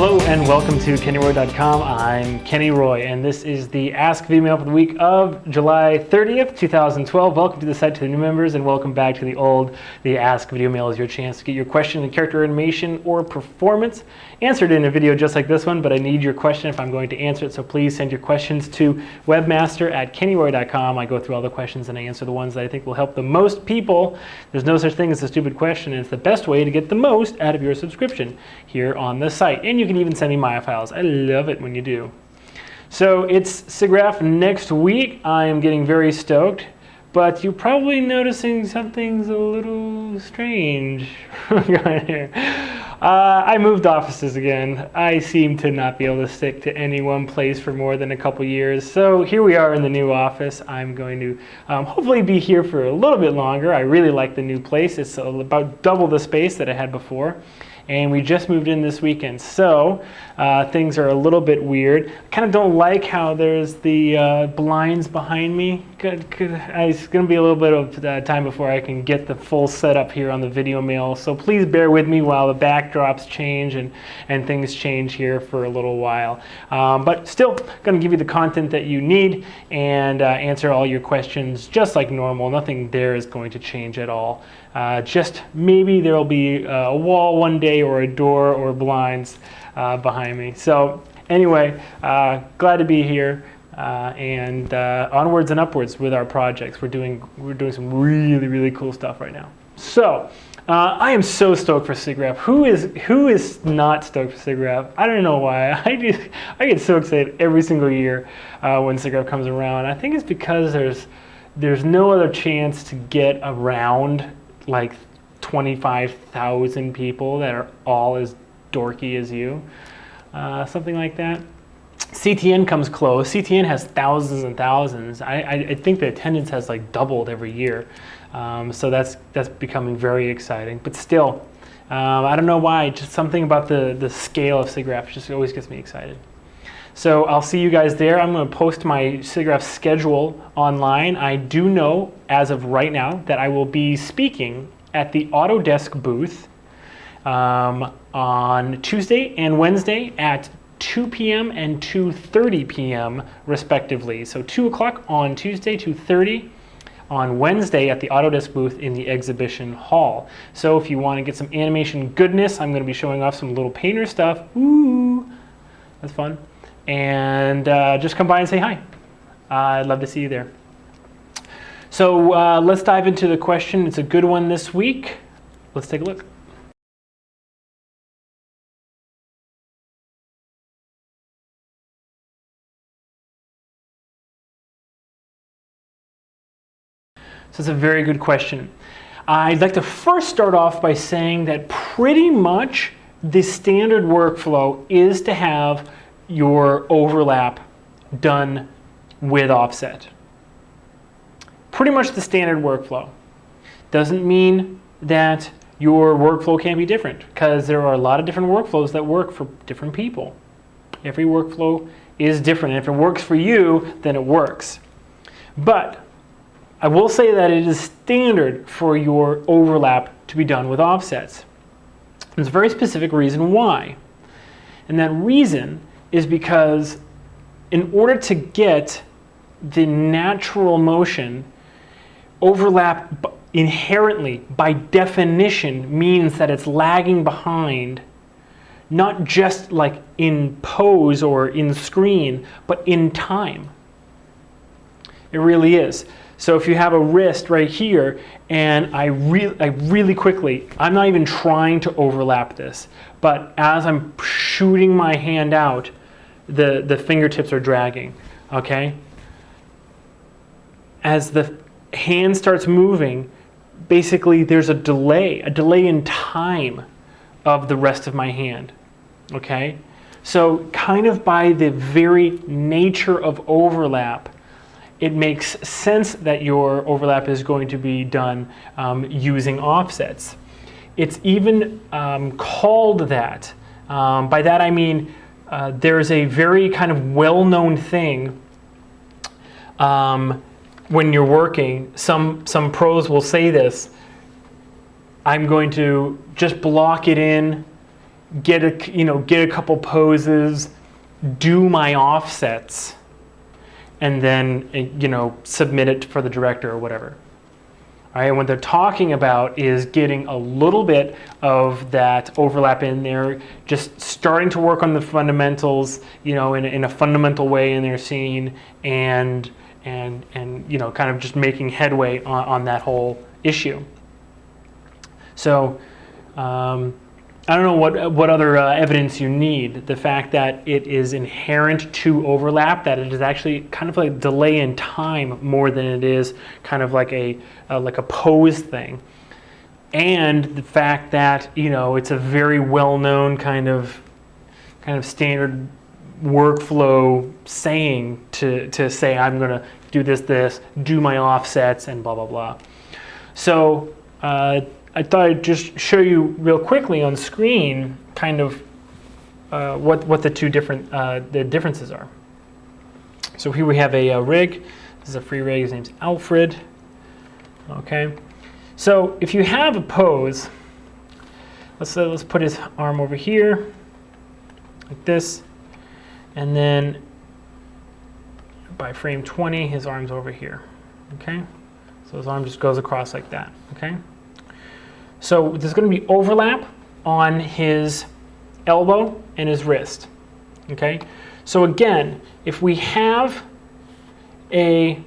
Hello and welcome to KennyRoy.com. I'm Kenny Roy and this is the Ask Videomail for the week of July 30th, 2012. Welcome to the site to the new members and welcome back to the old. The Ask Videomail is your chance to get your question in character animation or performance answered in a video just like this one, but I need your question if I'm going to answer it, so please send your questions to webmaster@kennyroy.com. I go through all the questions and I answer the ones that I think will help the most people. There's no such thing as a stupid question, and it's the best way to get the most out of your subscription here on the site. And you can even send me Maya files. I love it when you do. So it's SIGGRAPH next week. I am getting very stoked, but you're probably noticing something's a little strange going here. I moved offices again. I seem to not be able to stick to any one place for more than a couple years. So here we are in the new office. I'm going to hopefully be here for a little bit longer. I really like the new place. It's about double the space that I had before. And we just moved in this weekend, so things are a little bit weird. I kind of don't like how there's the blinds behind me. It's going to be a little bit of time before I can get the full setup here on the Videomail, so please bear with me while the backdrops change and things change here for a little while. But still going to give you the content that you need and answer all your questions just like normal. Nothing there is going to change at all. Just maybe there will be a wall one day or a door or blinds behind me. So anyway, glad to be here and onwards and upwards with our projects. We're doing some really cool stuff right now. So I am so stoked for SIGGRAPH. Who is not stoked for SIGGRAPH? I don't know why. I get so excited every single year when SIGGRAPH comes around. I think it's because there's no other chance to get around like 25,000 people that are all as dorky as you, something like that. CTN comes close. CTN has thousands and thousands. I think the attendance has like doubled every year, so that's becoming very exciting. But still, I don't know why. Just something about the scale of SIGGRAPH just always gets me excited. So I'll see you guys there. I'm going to post my SIGGRAPH schedule online. I do know, as of right now, that I will be speaking at the Autodesk booth on Tuesday and Wednesday at 2 p.m. and 2:30 p.m. respectively. So 2 o'clock on Tuesday, 2:30 on Wednesday at the Autodesk booth in the exhibition hall. So if you want to get some animation goodness, I'm going to be showing off some little painter stuff. Ooh, that's fun. And just come by and say hi. I'd love to see you there. So let's dive into the question. It's a good one this week. Let's take a look. So it's a very good question. I'd like to first start off by saying that pretty much the standard workflow is to have your overlap done with offset. Pretty much the standard workflow. Doesn't mean that your workflow can't be different, because there are a lot of different workflows that work for different people. Every workflow is different, and if it works for you, then it works. But I will say that it is standard for your overlap to be done with offsets. There's a very specific reason why. And that reason is because in order to get the natural motion, overlap inherently, by definition, means that it's lagging behind, not just like in pose or in screen, but in time. It really is. So if you have a wrist right here, and I really quickly, I'm not even trying to overlap this, but as I'm shooting my hand out, the fingertips are dragging, okay? As the hand starts moving, basically there's a delay in time of the rest of my hand, okay? So kind of by the very nature of overlap, it makes sense that your overlap is going to be done using offsets. It's even called that. By that I mean there's a very kind of well-known thing when you're working. Some pros will say this: I'm going to just block it in get a couple poses, do my offsets, and then submit it for the director or whatever. All right, and what they're talking about is getting a little bit of that overlap in there, just starting to work on the fundamentals, in a fundamental way in their scene, and kind of just making headway on that whole issue. So I don't know what other evidence you need. The fact that it is inherent to overlap, that it is actually kind of like delay in time more than it is kind of like a pose thing, and the fact that it's a very well-known kind of standard workflow saying to say I'm going to do this, do my offsets, and blah blah blah. So I thought I'd just show you real quickly on screen kind of what the two the differences are. So here we have a rig. This is a free rig. His name's Alfred. Okay. So if you have a pose, let's put his arm over here like this, and then by frame 20, his arm's over here. Okay. So his arm just goes across like that. Okay. So there's going to be overlap on his elbow and his wrist. Okay. So again, if we have a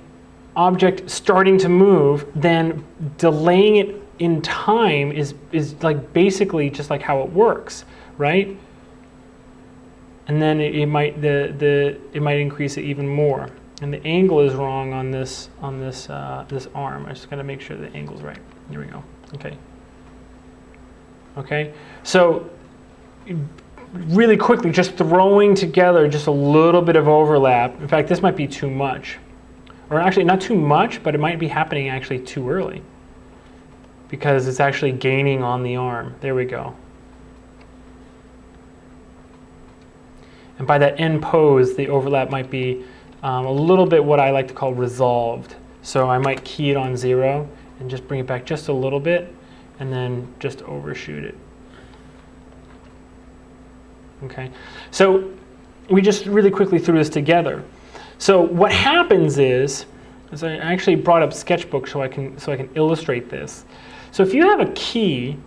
object starting to move, then delaying it in time is like basically just like how it works, right? And then it might increase it even more. And the angle is wrong on this arm. I just got to make sure the angle's right. Here we go. Okay. Okay. So really quickly, just throwing together just a little bit of overlap. In fact, this might be too much. Or actually not too much, but it might be happening actually too early, because it's actually gaining on the arm. There we go. And by that end pose, the overlap might be a little bit what I like to call resolved. So I might key it on 0 and just bring it back just a little bit, and then just overshoot it. Okay, so we just really quickly threw this together. So what happens is I actually brought up Sketchbook so I can illustrate this. So if you have a key,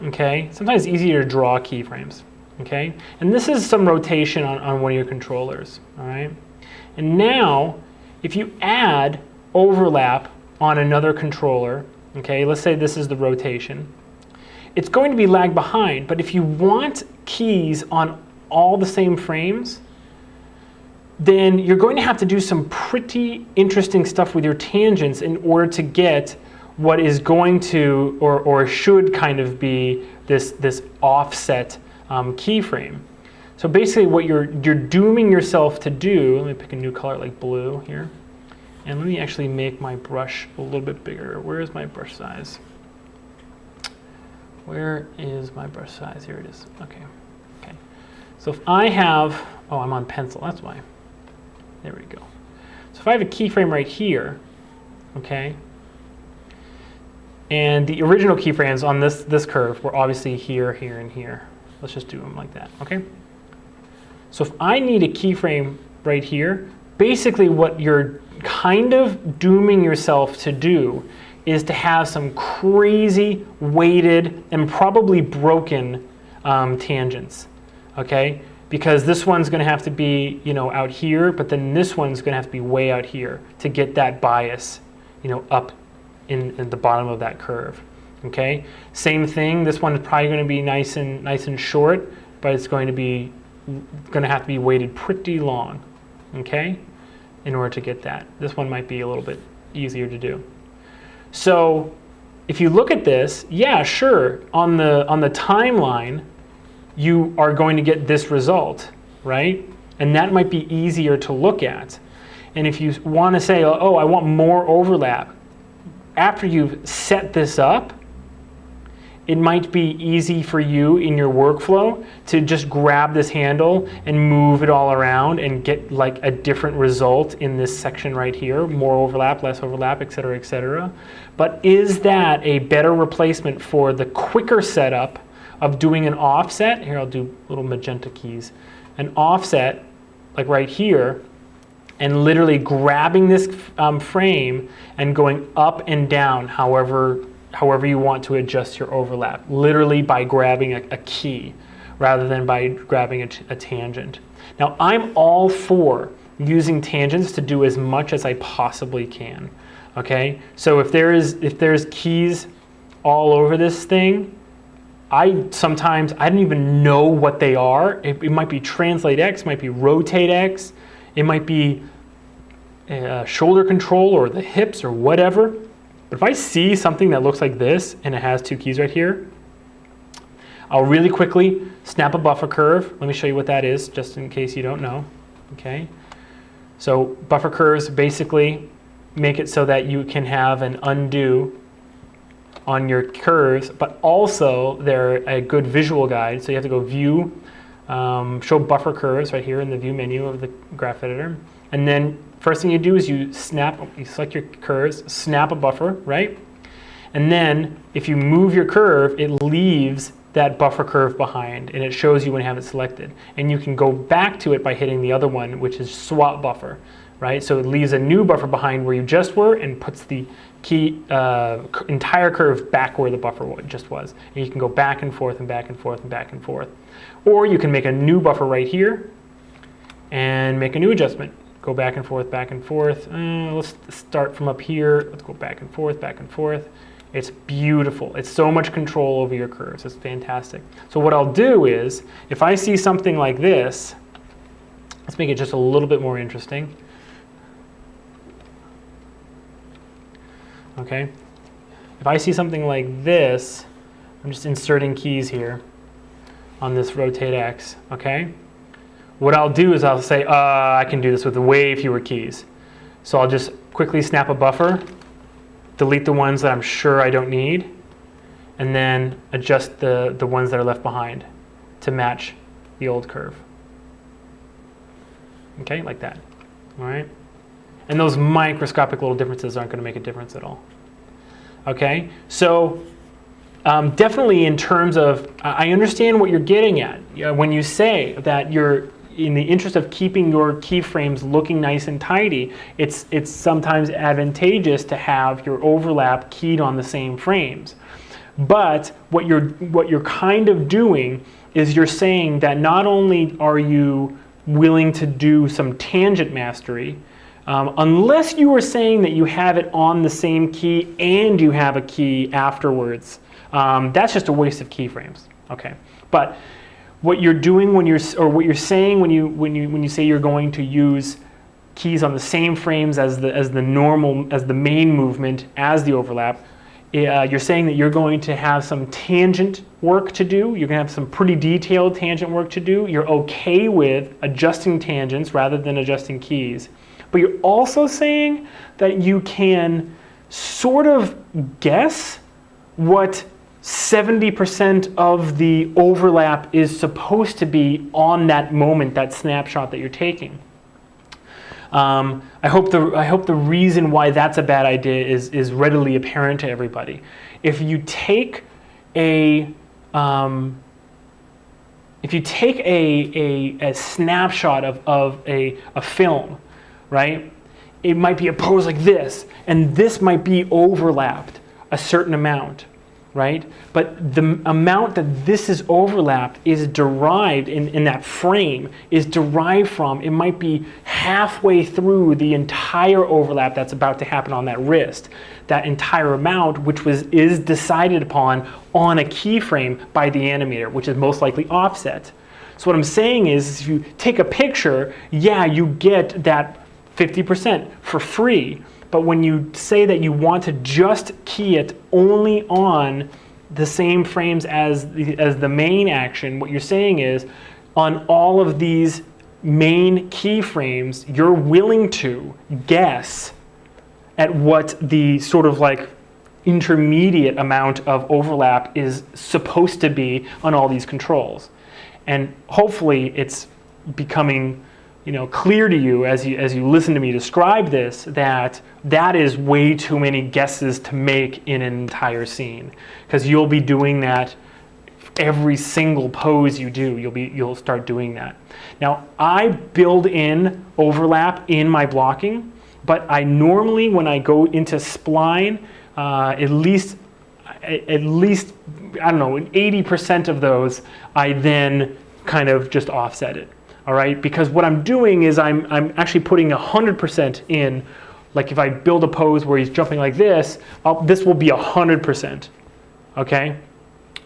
okay, sometimes it's easier to draw keyframes, okay, and this is some rotation on one of your controllers, all right. And now, if you add overlap on another controller, okay, let's say this is the rotation, it's going to be lag behind. But if you want keys on all the same frames, then you're going to have to do some pretty interesting stuff with your tangents in order to get what is going to or should kind of be this offset keyframe. So basically what you're dooming yourself to do, let me pick a new color like blue here, and let me actually make my brush a little bit bigger. Where is my brush size? Where is my brush size? Here it is. Okay. Okay. So if I have, oh, I'm on pencil, that's why. There we go. So if I have a keyframe right here, okay, and the original keyframes on this curve were obviously here, here, and here. Let's just do them like that, okay? So if I need a keyframe right here, basically what you're kind of dooming yourself to do is to have some crazy weighted and probably broken tangents, okay? Because this one's going to have to be, out here, but then this one's going to have to be way out here to get that bias, up in the bottom of that curve. Okay. Same thing. This one is probably going to be nice and short, but it's going to have to be weighted pretty long. Okay, in order to get that. This one might be a little bit easier to do. So if you look at this, yeah, sure. On the timeline, you are going to get this result, right? And that might be easier to look at. And if you want to say, oh, I want more overlap, after you've set this up, it might be easy for you in your workflow to just grab this handle and move it all around and get like a different result in this section right here, more overlap, less overlap, et cetera, et cetera. But is that a better replacement for the quicker setup of doing an offset. Here, I'll do little magenta keys. An offset, like right here, and literally grabbing this frame and going up and down however you want to adjust your overlap, literally by grabbing a key rather than by grabbing a tangent. Now, I'm all for using tangents to do as much as I possibly can. Okay, so if there's keys all over this thing, I don't even know what they are. It might be translate X, might be rotate X, it might be shoulder control or the hips or whatever. But if I see something that looks like this and it has two keys right here, I'll really quickly snap a buffer curve. Let me show you what that is, just in case you don't know. Okay, so buffer curves basically make it so that you can have an undo on your curves, but also they're a good visual guide. So you have to go View, Show Buffer Curves right here in the View menu of the graph editor. And then first thing you do is you select your curves, snap a buffer, right? And then if you move your curve, it leaves that buffer curve behind, and it shows you when you have it selected. And you can go back to it by hitting the other one, which is Swap Buffer. Right? So it leaves a new buffer behind where you just were and puts the key entire curve back where the buffer just was. And you can go back and forth and back and forth and back and forth. Or you can make a new buffer right here and make a new adjustment. Go back and forth, back and forth. Let's start from up here. Let's go back and forth, back and forth. It's beautiful. It's so much control over your curves. It's fantastic. So what I'll do is, if I see something like this, let's make it just a little bit more interesting. Okay, if I see something like this, I'm just inserting keys here on this rotate X, okay? What I'll do is I'll say, I can do this with way fewer keys. So I'll just quickly snap a buffer, delete the ones that I'm sure I don't need, and then adjust the ones that are left behind to match the old curve. Okay, like that, all right? And those microscopic little differences aren't going to make a difference at all. Okay, so definitely in terms of, I understand what you're getting at when you say that you're, in the interest of keeping your keyframes looking nice and tidy, it's sometimes advantageous to have your overlap keyed on the same frames. But what you're kind of doing is you're saying that not only are you willing to do some tangent mastery, unless you are saying that you have it on the same key and you have a key afterwards, that's just a waste of keyframes. Okay, but what you're doing what you're saying when you say you're going to use keys on the same frames as the main movement as the overlap, you're saying that you're going to have some tangent work to do. You're going to have some pretty detailed tangent work to do. You're okay with adjusting tangents rather than adjusting keys. But you're also saying that you can sort of guess what 70% of the overlap is supposed to be on that moment, that snapshot that you're taking. I hope the reason why that's a bad idea is readily apparent to everybody. If you take a snapshot of a film, right? It might be a pose like this, and this might be overlapped a certain amount, right? But the amount that this is overlapped is derived in that frame, is derived from, it might be halfway through the entire overlap that's about to happen on that wrist. That entire amount, which is decided upon on a keyframe by the animator, which is most likely offset. So what I'm saying is, if you take a picture, yeah, you get that 50% for free. But when you say that you want to just key it only on the same frames as the main action, what you're saying is, on all of these main keyframes, you're willing to guess at what the sort of like intermediate amount of overlap is supposed to be on all these controls. And hopefully it's becoming clear to you as you listen to me describe this, that is way too many guesses to make in an entire scene, because you'll be doing that every single pose you do. You'll start doing that. Now, I build in overlap in my blocking, but I normally, when I go into spline, at least I don't know, 80% of those, I then kind of just offset it. All right, because what I'm doing is I'm actually putting 100% in. Like if I build a pose where he's jumping like this, this will be 100%. Okay,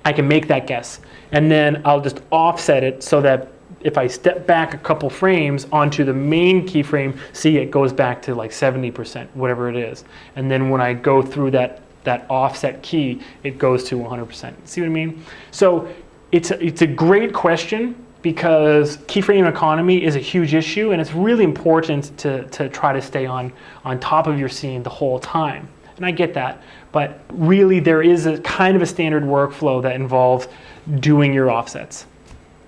I can make that guess, and then I'll just offset it so that if I step back a couple frames onto the main keyframe, see it goes back to like 70%, whatever it is, and then when I go through that offset key, it goes to 100%. See what I mean? So it's a great question, because keyframe economy is a huge issue, and it's really important to try to stay on top of your scene the whole time. And I get that, but really there is a kind of a standard workflow that involves doing your offsets.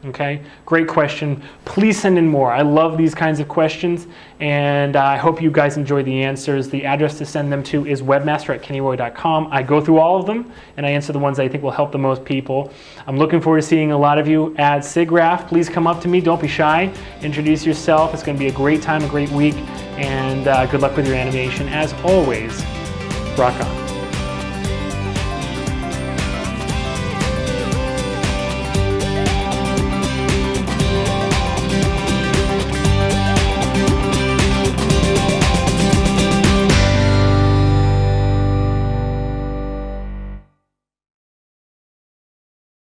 Okay, great question. Please send in more. I love these kinds of questions, and I hope you guys enjoy the answers. The address to send them to is webmaster@kennyroy.com. I go through all of them, and I answer the ones that I think will help the most people. I'm looking forward to seeing a lot of you at SIGGRAPH. Please come up to me. Don't be shy. Introduce yourself. It's going to be a great time, a great week, and good luck with your animation. As always, rock on.